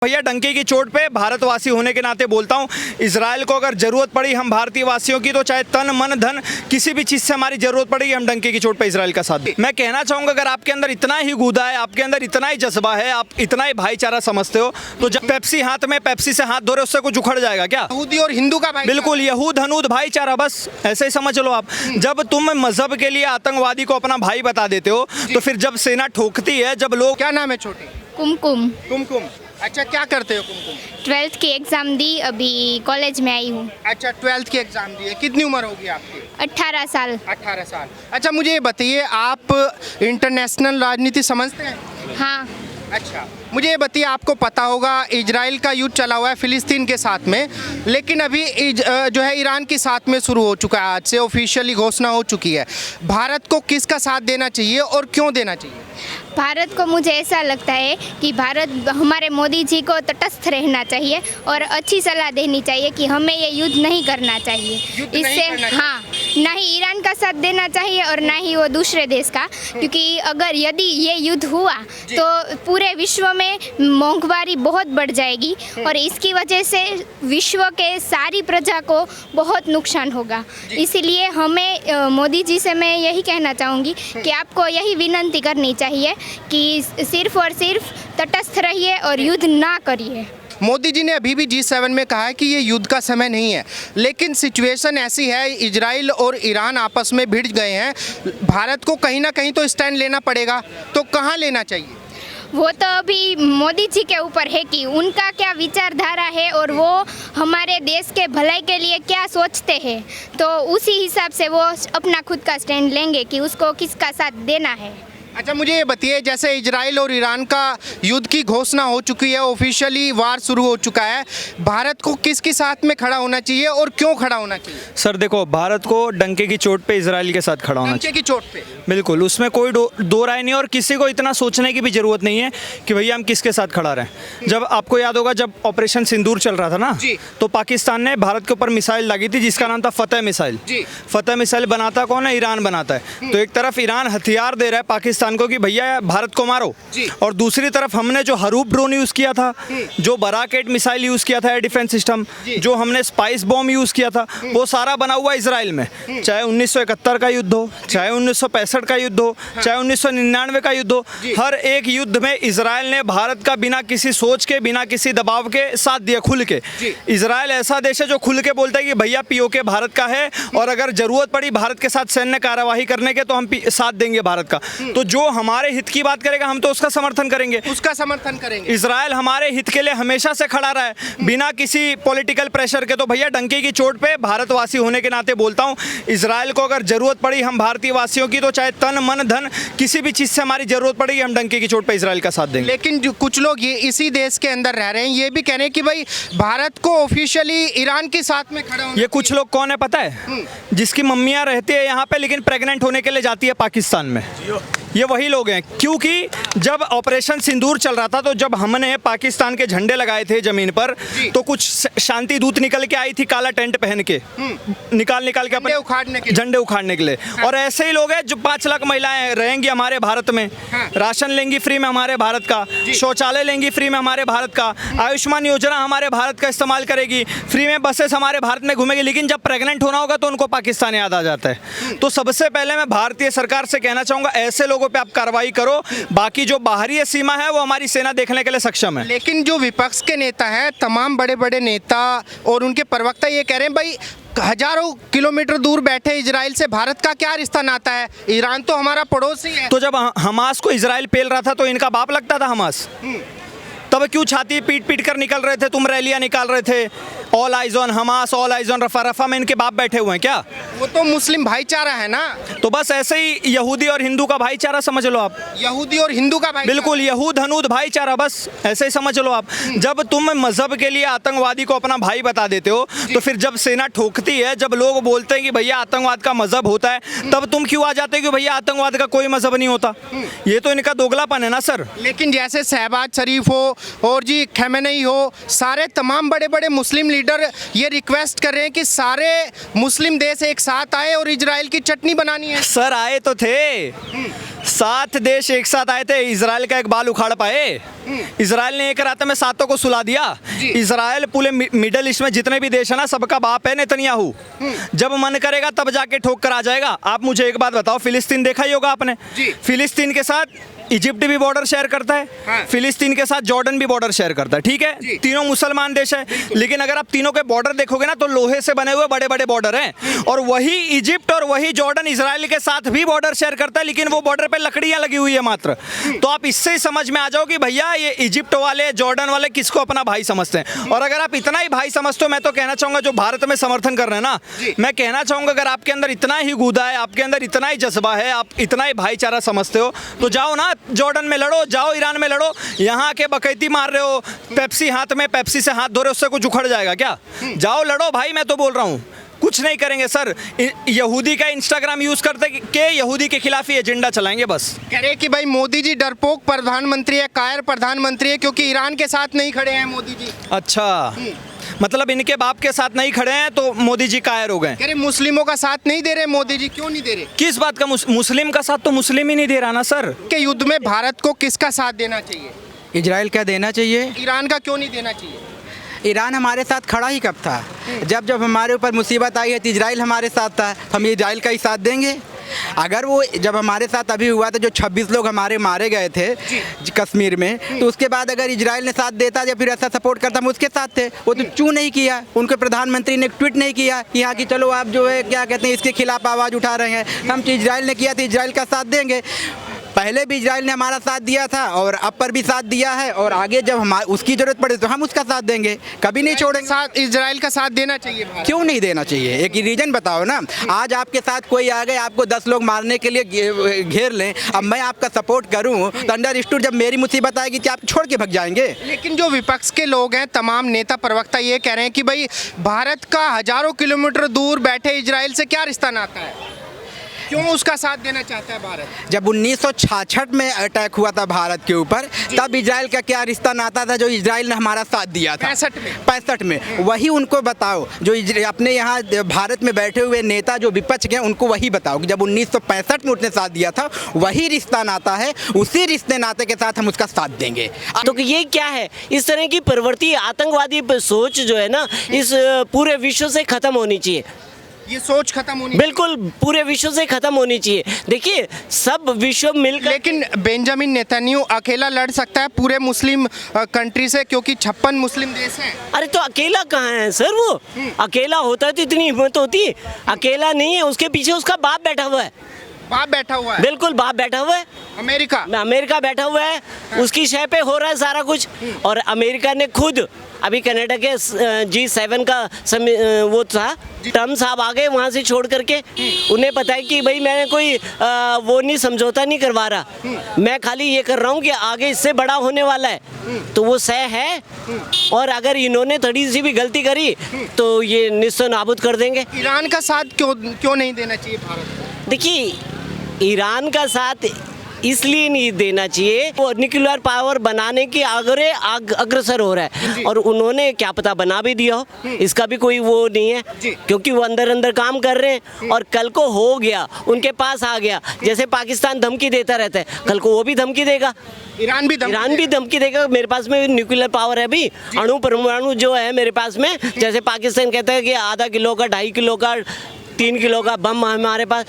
भैया डंके की चोट पे भारतवासी होने के नाते बोलता हूँ, इजराइल को अगर जरूरत पड़ी हम भारतीय वासियों की, तो चाहे तन मन धन किसी भी चीज़ से हमारी जरूरत पड़ेगी, हम डंके की चोट पे इजराइल का साथ दें। मैं कहना चाहूँगा अगर आपके अंदर इतना ही गुदा है, आपके अंदर इतना ही जज्बा है, आप इतना ही भाईचारा समझते हो, तो जब पेप्सी हाथ में पेप्सी से हाथ धो रहे उससे कुछ उखड़ जाएगा क्या? यहूदी और हिंदू का भाई, बिल्कुल यहूद हनूद भाईचारा, बस ऐसे ही समझ लो आप। जब तुम मजहब के लिए आतंकवादी को अपना भाई बता देते हो, तो फिर जब सेना ठोकती है, जब लोग। क्या नाम है छोटे? कुमकुम। कुमकुम, अच्छा क्या करते हो कुमकुम? 12th की एग्ज़ाम दी, अभी कॉलेज में आई हूँ। अच्छा 12th की एग्जाम दी है, कितनी उम्र होगी आपकी? 18 साल। 18 साल। अच्छा मुझे ये बताइए, आप इंटरनेशनल राजनीति समझते हैं? हाँ। अच्छा मुझे ये बताइए, आपको पता होगा इजराइल का युद्ध चला हुआ है फिलिस्तीन के साथ में, लेकिन अभी जो है ईरान के साथ में शुरू हो चुका है, आज से ऑफिशियली घोषणा हो चुकी है। भारत को किसका साथ देना चाहिए और क्यों देना चाहिए? भारत को मुझे ऐसा लगता है कि भारत हमारे मोदी जी को तटस्थ रहना चाहिए और अच्छी सलाह देनी चाहिए कि हमें ये युद्ध नहीं करना चाहिए। युद्ध नहीं इससे करना चाहिए। हाँ, ना ही ईरान का साथ देना चाहिए और ना ही वो दूसरे देश का, क्योंकि अगर यदि ये युद्ध हुआ तो पूरे विश्व में महंगाई बहुत बढ़ जाएगी और इसकी वजह से विश्व के सारी प्रजा को बहुत नुकसान होगा। इसीलिए हमें मोदी जी से मैं यही कहना चाहूँगी कि आपको यही विनती करनी चाहिए कि सिर्फ और सिर्फ तटस्थ रहिए और युद्ध ना करिए। मोदी जी ने अभी भी G7 में कहा है कि ये युद्ध का समय नहीं है, लेकिन सिचुएशन ऐसी है, इजराइल और ईरान आपस में भिड़ गए हैं, भारत को कहीं ना कहीं तो स्टैंड लेना पड़ेगा, तो कहाँ लेना चाहिए? वो तो अभी मोदी जी के ऊपर है कि उनका क्या विचारधारा है और वो हमारे देश के भलाई के लिए क्या सोचते हैं, तो उसी हिसाब से वो अपना खुद का स्टैंड लेंगे कि उसको किसका साथ देना है। अच्छा मुझे ये बताइए, जैसे इजराइल और ईरान का युद्ध की घोषणा हो चुकी है, ऑफिशियली वार शुरू हो चुका है, भारत को किसके साथ में खड़ा होना चाहिए और क्यों खड़ा होना चाहिए? सर देखो, भारत को डंके की चोट पे इजराइल के साथ खड़ा होना चाहिए। डंके की चोट पे बिल्कुल, उसमें कोई दो राय नहीं, और किसी को इतना सोचने की भी जरूरत नहीं है कि भैया हम किसके साथ खड़ा रहें। जब आपको याद होगा, जब ऑपरेशन सिंदूर चल रहा था ना, तो पाकिस्तान ने भारत के ऊपर मिसाइल दागी थी जिसका नाम था फतेह मिसाइल। फतेह मिसाइल बनाता कौन है? ईरान बनाता है। तो एक तरफ ईरान हथियार दे रहा है पाकिस्तान को कि भैया भारत को मारो, और दूसरी तरफ हमने जो हरूप ड्रोन यूज किया था, जो बराकेट मिसाइल यूज किया था एयर डिफेंस सिस्टम, जो हमने स्पाइस बॉम्ब यूज किया था, वो सारा बना हुआ इजराइल में। चाहे 1971 का युद्ध हो, चाहे 1965 का युद्ध हो, चाहे 1999 का युद्ध हो, हर एक युद्ध में इजराइल ने भारत का बिना किसी सोच के, बिना किसी दबाव के साथ दिया, खुल के। इजराइल ऐसा देश है जो खुल के बोलता है कि भैया पीओके भारत का है, और अगर जरूरत पड़ी भारत के साथ सैन्य कार्यवाही करने के तो हम साथ देंगे भारत का। तो जो हमारे हित की बात करेगा हम तो उसका समर्थन करेंगे, उसका समर्थन करेंगे। इजराइल हमारे हित के लिए हमेशा से खड़ा रहा है बिना किसी पॉलिटिकल प्रेशर के। तो भैया डंके की चोट पे भारतवासी होने के नाते बोलता हूँ, इजराइल को अगर जरूरत पड़ी हम भारतीय वासियों की, तो चाहे तन मन धन किसी भी चीज़ से हमारी जरूरत पड़ेगी, हम डंके की चोट पे इजराइल का साथ देंगे। लेकिन जो कुछ लोग ये इसी देश के अंदर रह रहे हैं, ये भी कह रहे हैं कि भाई भारत को ऑफिशियली ईरान के साथ में खड़ा होना। ये कुछ लोग कौन है पता है? जिसकी मम्मियाँ रहती है यहाँ पे लेकिन प्रेग्नेंट होने के लिए जाती है पाकिस्तान में, ये वही लोग हैं। क्योंकि जब ऑपरेशन सिंदूर चल रहा था, तो जब हमने पाकिस्तान के झंडे लगाए थे जमीन पर, तो कुछ शांति दूत निकल के आई थी काला टेंट पहन के, निकाल के अपने झंडे उखाड़ने के लिए। और ऐसे ही लोग हैं जो 5 लाख महिलाएं रहेंगी हमारे भारत में, राशन लेंगी फ्री में हमारे भारत का, शौचालय लेंगी फ्री में हमारे भारत का, आयुष्मान योजना हमारे भारत का इस्तेमाल करेगी, फ्री में बसेस हमारे भारत में घूमेगी, लेकिन जब प्रेग्नेंट होना होगा तो उनको पाकिस्तान याद आ जाता है। तो सबसे पहले मैं भारतीय सरकार से कहना चाहूँगा, ऐसे लोगों पे आप कार्रवाई करो, बाकी जो बाहरी सीमा है वो हमारी सेना देखने के लिए सक्षम है। लेकिन जो विपक्ष के नेता हैं, तमाम बड़े बड़े नेता और उनके प्रवक्ता ये कह रहे हैं, भाई हजारों किलोमीटर दूर बैठे इजराइल से भारत का क्या रिश्ता नाता है, ईरान तो हमारा पड़ोसी है। तो जब हमास को इजराइल पेल रहा था तो इनका बाप लगता था हमास, तब क्यों छाती पीट पीट कर निकल रहे थे, तुम रैलियां निकाल रहे थे, all eyes on Hamas, all eyes on Rafah. Rafah में इनके बाप बैठे हुए हैं क्या? वो तो मुस्लिम भाईचारा है ना। तो बस ऐसे ही यहूदी और हिंदू का भाईचारा समझ लो आप। यहूदी और हिंदू का भाईचारा, बिल्कुल यहूद हनूद भाईचारा, बस ऐसे ही समझ लो आप। जब तुम मजहब के लिए आतंकवादी को अपना भाई बता देते हो, तो फिर जब सेना ठोकती है, जब लोग बोलते हैं कि भैया आतंकवाद का मजहब होता है, तब तुम क्यों आ जाते हो कि भैया आतंकवाद का कोई मजहब नहीं होता? ये तो इनका दोगलापन है ना सर। लेकिन जैसे शहबाज शरीफ हो और जी खमेनेई हो, सारे तमाम बड़े बड़े मुस्लिम लीडर ये रिक्वेस्ट कर रहे हैं कि सारे मुस्लिम देश एक साथ आए और इजराइल की चटनी बनानी है। सर आए तो थे, 7 देश एक साथ आए थे, इजराइल का एक बाल उखाड़ पाए? इजराइल ने एक रात में 7 को सुला दिया। इजराइल पूरे मिडल ईस्ट में जितने भी देश है ना, सबका बाप है नेतन्याहू। जब मन करेगा तब जाके ठोक कर आ जाएगा। आप मुझे एक बात बताओ, फिलिस्तीन देखा ही होगा आपने। फिलिस्तीन के साथ इजिप्ट भी बॉर्डर शेयर करता है, हाँ। फिलिस्तीन के साथ जॉर्डन भी बॉर्डर शेयर करता है, ठीक है। तीनों मुसलमान देश है, लेकिन अगर आप तीनों के बॉर्डर देखोगे ना तो लोहे से बने हुए बड़े बड़े बॉर्डर हैं। और वही इजिप्ट और वही जॉर्डन इजराइल के साथ भी बॉर्डर शेयर करता है, लेकिन वो बॉर्डर पे लकड़ियां लगी हुई है मात्र। तो आप इससे ही समझ में आ जाओ कि भैया ये इजिप्ट वाले जॉर्डन वाले किसको अपना भाई समझते हैं। और अगर आप इतना ही भाई समझते हो, मैं तो कहना चाहूंगा जो भारत में समर्थन कर रहे हैं ना, मैं कहना चाहूंगा अगर आपके अंदर इतना ही गुदा है, आपके अंदर इतना ही जज्बा है, आप इतना ही भाईचारा समझते हो, तो जाओ ना जॉर्डन में लड़ो, जाओ ईरान में लड़ो। यहाँ आके बकैती मार रहे हो, पेप्सी हाथ में, पेप्सी से हाथ धो रहे हो, उससे कुछ उखड़ जाएगा क्या? जाओ लड़ो भाई, मैं तो बोल रहा हूँ। कुछ नहीं करेंगे सर, यहूदी का इंस्टाग्राम यूज करते के यहूदी के खिलाफ ही एजेंडा चलाएंगे बस। कह रहे कि भाई मोदी जी डरपोक प्रधानमंत्री है, कायर प्रधानमंत्री है, क्योंकि ईरान के साथ नहीं खड़े हैं मोदी जी। अच्छा, मतलब इनके बाप के साथ नहीं खड़े हैं तो मोदी जी कायर हो गए। कह रहे मुस्लिमों का साथ नहीं दे रहे मोदी जी, क्यों नहीं दे रहे? किस बात का मुस्लिम का साथ? तो मुस्लिम ही नहीं दे रहा ना सर। के युद्ध में भारत को किसका साथ देना चाहिए? इजराइल का देना चाहिए। ईरान का क्यों नहीं देना चाहिए? ईरान हमारे साथ खड़ा ही कब था? जब जब हमारे ऊपर मुसीबत आई है तो इजराइल हमारे साथ था, हम इजराइल का ही साथ देंगे। अगर वो जब हमारे साथ अभी हुआ था, जो 26 लोग हमारे मारे गए थे कश्मीर में, तो उसके बाद अगर इजराइल ने साथ देता या फिर ऐसा सपोर्ट करता, हम उसके साथ थे। वो तो क्यों नहीं किया? उनके प्रधानमंत्री ने ट्वीट नहीं किया कि हाँ कि चलो आप जो है क्या कहते हैं इसके खिलाफ आवाज़ उठा रहे हैं। हम इजराइल ने किया तो इजराइल का साथ देंगे। पहले भी इजराइल ने हमारा साथ दिया था और अब पर भी साथ दिया है, और आगे जब हम उसकी ज़रूरत पड़े तो हम उसका साथ देंगे, कभी नहीं छोड़ेंगे। साथ इजराइल का साथ देना चाहिए भारत। क्यों नहीं देना चाहिए? एक रीजन बताओ ना। आज आपके साथ कोई आ गए, आपको 10 लोग मारने के लिए घेर लें, अब मैं आपका सपोर्ट करूं तो अंडरस्टूड जब मेरी मुसीबत आएगी तो आप छोड़ के भाग जाएंगे। लेकिन जो विपक्ष के लोग हैं, तमाम नेता प्रवक्ता ये कह रहे हैं कि भाई भारत का हजारों किलोमीटर दूर बैठे इजराइल से क्या रिश्ता नाता है, क्यों उसका साथ देना चाहता है भारत? जब 1966 में अटैक हुआ था भारत के ऊपर, तब इजराइल का क्या रिश्ता नाता था जो इजराइल ने हमारा साथ दिया था? 65 में। वही उनको बताओ, जो अपने यहाँ भारत में बैठे हुए नेता जो विपक्ष के, उनको वही बताओ कि जब 1965 में उसने साथ दिया था, वही रिश्ता नाता है, उसी रिश्ते नाते के साथ हम उसका साथ देंगे। तो ये क्या है? इस तरह की प्रवृत्ति, आतंकवादी सोच जो है ना, इस पूरे विश्व से खत्म होनी चाहिए। ये सोच खत्म होनी बिल्कुल पूरे विश्व से खत्म होनी चाहिए। देखिए सब विश्व मिलकर, लेकिन बेंजामिन नेतन्याहू अकेला लड़ सकता है पूरे मुस्लिम कंट्री से, क्योंकि 56 मुस्लिम देश हैं। अरे तो अकेला कहाँ है सर? वो अकेला होता तो इतनी हिम्मत होती। अकेला नहीं है, उसके पीछे उसका बाप बैठा हुआ है। बाप बैठा हुआ है? बिल्कुल बाप बैठा हुआ है। अमेरिका बैठा हुआ है, उसकी शय पे हो रहा है सारा कुछ। और अमेरिका ने खुद अभी कनाडा के G7 का वो था, ट्रम्प साहब आ गए वहाँ से छोड़ करके। उन्हें पता है कि भाई मैंने कोई वो नहीं, समझौता नहीं करवा रहा, मैं खाली ये कर रहा हूँ कि आगे इससे बड़ा होने वाला है। तो वो सह है, और अगर इन्होंने थोड़ी सी भी गलती करी तो ये निस्सो नाबूद कर देंगे। ईरान का साथ क्यों नहीं देना चाहिए भारत को? देखिए ईरान का साथ इसलिए नहीं देना चाहिए, वो न्यूक्लियर पावर बनाने की अग्रसर हो रहा है, और उन्होंने क्या पता बना भी दिया हो, इसका भी कोई वो नहीं है, क्योंकि वो अंदर अंदर काम कर रहे हैं। और कल को हो गया, उनके पास आ गया, जैसे पाकिस्तान धमकी देता रहता है, कल को वो भी धमकी देगा, ईरान भी धमकी देगा। मेरे पास में न्यूक्लियर पावर है, अभी अणु परमाणु जो है मेरे पास में, जैसे पाकिस्तान कहता है कि आधा किलो का, 2.5 किलो का, 3 किलो का बम हमारे पास,